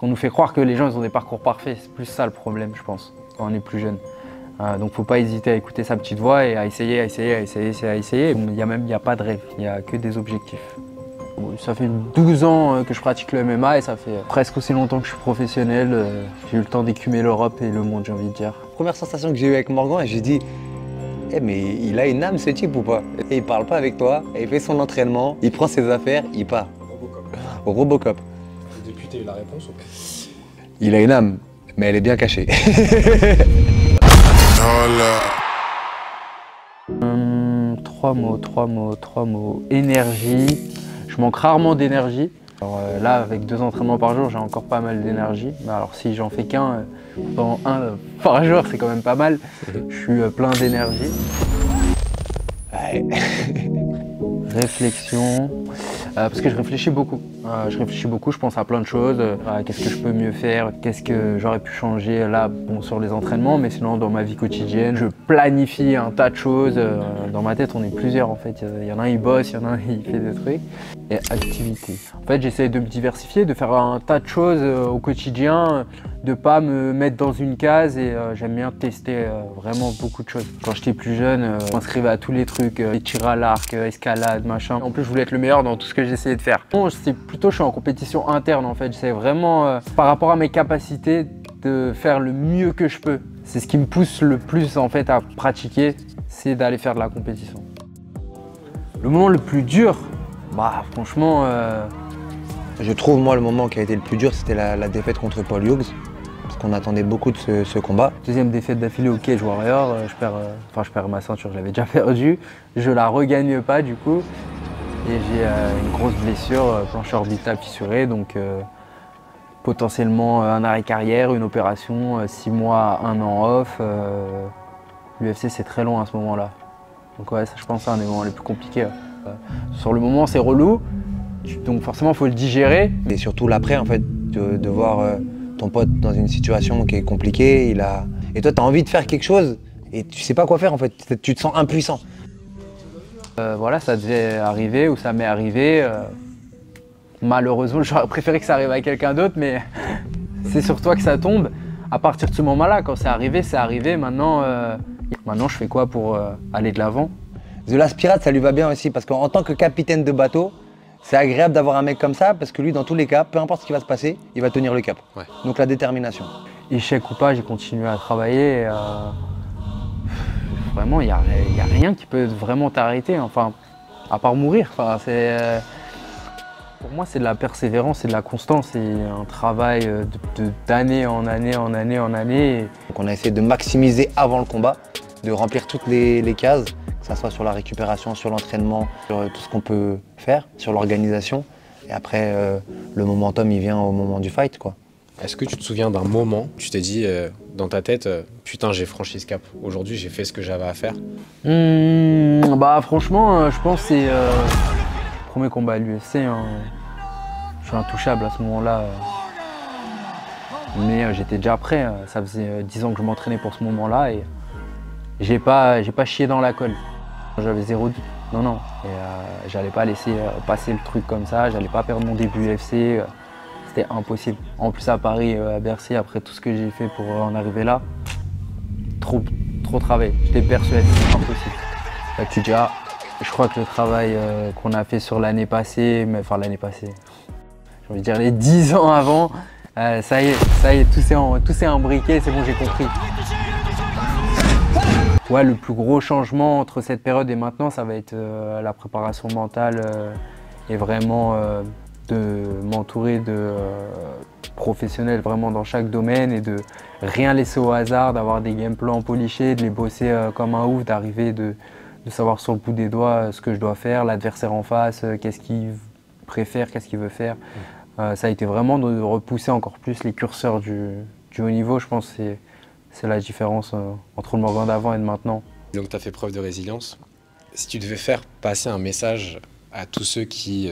qu'on nous fait croire que les gens ils ont des parcours parfaits. C'est plus ça le problème, je pense, quand on est plus jeune. Donc faut pas hésiter à écouter sa petite voix et à essayer. Il n'y a pas de rêve, il n'y a que des objectifs. Ça fait 12 ans que je pratique le MMA et ça fait presque aussi longtemps que je suis professionnel. J'ai eu le temps d'écumer l'Europe et le monde, j'ai envie de dire. Première sensation que j'ai eue avec Morgan, j'ai dit mais il a une âme ce type ou pas? Et il parle pas avec toi, il fait son entraînement, il prend ses affaires, il part. Au Robocop. Depuis, tu as eu la réponse ou pas? Il a une âme, mais elle est bien cachée. Trois mots. Énergie. Je manque rarement d'énergie. Là, avec 2 entraînements par jour, j'ai encore pas mal d'énergie. Mais alors si j'en fais qu'un, pendant 1 par jour, c'est quand même pas mal. Je suis plein d'énergie. Ouais. Réflexion. Parce que je réfléchis beaucoup. Je pense à plein de choses. Qu'est-ce que je peux mieux faire? Qu'est-ce que j'aurais pu changer là, bon, sur les entraînements, mais sinon dans ma vie quotidienne. Je planifie un tas de choses. Dans ma tête, on est plusieurs en fait. Il y en a un, il bosse, il y en a un, il fait des trucs. Et activité. En fait, j'essaie de me diversifier, de faire un tas de choses au quotidien, de pas me mettre dans une case et j'aime bien tester vraiment beaucoup de choses. Quand j'étais plus jeune, je m'inscrivais à tous les trucs, les tirs à l'arc, escalade, machin. En plus, je voulais être le meilleur dans tout ce que j'essayais de faire. Bon, c'est plutôt, je suis en compétition interne en fait. J'essaie vraiment, par rapport à mes capacités, de faire le mieux que je peux. C'est ce qui me pousse le plus en fait à pratiquer, c'est d'aller faire de la compétition. Le moment le plus dur, bah franchement, je trouve moi le moment qui a été le plus dur, c'était la défaite contre Paul Hughes. Parce qu'on attendait beaucoup de ce combat. Deuxième défaite d'affilée au Cage Warrior, je perds ma ceinture, je l'avais déjà perdue. Je la regagne pas du coup. Et j'ai une grosse blessure, plancher orbital fissuré, donc potentiellement un arrêt carrière, une opération, 6 mois, 1 an off. L'UFC c'est très long à ce moment-là. Donc ouais, ça, je pense que c'est un des moments les plus compliqués. Sur le moment c'est relou, donc forcément il faut le digérer. Et surtout l'après en fait, de voir ton pote dans une situation qui est compliquée, et toi tu as envie de faire quelque chose et tu sais pas quoi faire en fait, tu te sens impuissant. Voilà, ça devait arriver ou ça m'est arrivé. Malheureusement, j'aurais préféré que ça arrive à quelqu'un d'autre, mais c'est sur toi que ça tombe. À partir de ce moment-là, quand c'est arrivé, c'est arrivé. Maintenant, je fais quoi pour aller de l'avant? The Last Pirate, ça lui va bien aussi parce qu'en tant que capitaine de bateau, c'est agréable d'avoir un mec comme ça parce que lui, dans tous les cas, peu importe ce qui va se passer, il va tenir le cap. Ouais. Donc la détermination. Échec ou pas, j'ai continué à travailler. Vraiment, il n'y a rien qui peut vraiment t'arrêter, enfin, à part mourir. Enfin, pour moi, c'est de la persévérance, c'est de la constance, c'est un travail d'année en année. Donc on a essayé de maximiser avant le combat, de remplir toutes les cases, que ce soit sur la récupération, sur l'entraînement, sur tout ce qu'on peut faire, sur l'organisation. Et après, le momentum, il vient au moment du fight, quoi. Est-ce que tu te souviens d'un moment, tu t'es dit dans ta tête, putain j'ai franchi ce cap, aujourd'hui j'ai fait ce que j'avais à faire? Bah franchement, je pense que c'est le premier combat à l'UFC. Hein. Je suis intouchable à ce moment-là. Mais j'étais déjà prêt, ça faisait 10 ans que je m'entraînais pour ce moment-là et j'ai pas chié dans la colle. J'avais 0 doute, non. Et j'allais pas laisser passer le truc comme ça, j'allais pas perdre mon début UFC. C'était impossible. En plus à Paris, à Bercy, après tout ce que j'ai fait pour en arriver là, trop travaillé. J'étais persuadé, c'est impossible. Là, tu dis, je crois que le travail qu'on a fait sur l'année passée, j'ai envie de dire les 10 ans avant, ça y est, tout s'est imbriqué, c'est bon, j'ai compris. Ouais, le plus gros changement entre cette période et maintenant, ça va être la préparation mentale et vraiment de m'entourer de professionnels vraiment dans chaque domaine et de rien laisser au hasard, d'avoir des game plans polichés, de les bosser comme un ouf, d'arriver de savoir sur le bout des doigts ce que je dois faire, l'adversaire en face, qu'est-ce qu'il préfère, qu'est-ce qu'il veut faire. Ça a été vraiment de repousser encore plus les curseurs du haut niveau. Je pense que c'est la différence entre le Morgan d'avant et de maintenant. Donc tu as fait preuve de résilience. Si tu devais faire passer un message à tous ceux qui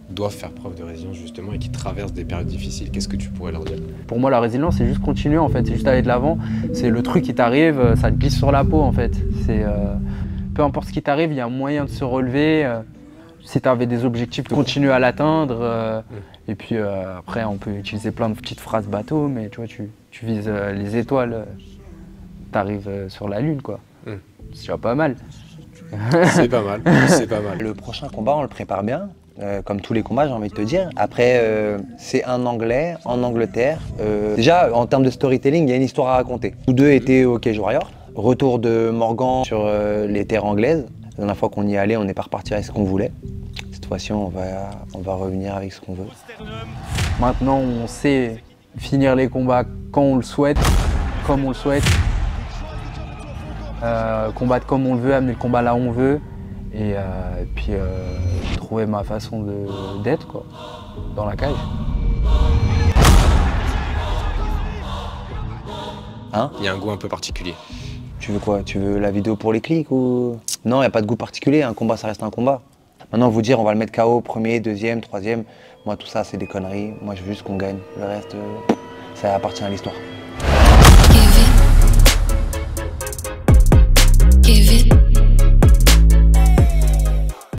doivent faire preuve de résilience justement et qui traversent des périodes difficiles, qu'est-ce que tu pourrais leur dire? Pour moi, la résilience, c'est juste continuer en fait, c'est juste aller de l'avant. C'est le truc qui t'arrive, ça te glisse sur la peau en fait. Peu importe ce qui t'arrive, il y a moyen de se relever. si tu avais des objectifs, continue à l'atteindre. Et puis après, on peut utiliser plein de petites phrases bateau, mais tu vois, tu vises les étoiles, tu arrives sur la lune, quoi. C'est déjà pas mal. C'est pas mal, c'est pas mal. Le prochain combat, on le prépare bien, comme tous les combats, j'ai envie de te dire. Après, c'est un Anglais en Angleterre. Déjà, en termes de storytelling, il y a une histoire à raconter. Tous deux étaient au Cage Warrior. Retour de Morgan sur les terres anglaises. La dernière fois qu'on y allait, on n'est pas reparti avec ce qu'on voulait. Cette fois-ci, on va revenir avec ce qu'on veut. Maintenant, on sait finir les combats quand on le souhaite, comme on le souhaite. Combattre comme on le veut, amener le combat là où on veut. Et puis trouver ma façon d'être, quoi, dans la cage. Hein? Il y a un goût un peu particulier. Tu veux quoi? Tu veux la vidéo pour les clics ou... Non, il n'y a pas de goût particulier, un combat ça reste un combat. Maintenant vous dire on va le mettre KO, premier, deuxième, troisième, moi tout ça c'est des conneries, moi je veux juste qu'on gagne. Le reste, ça appartient à l'histoire.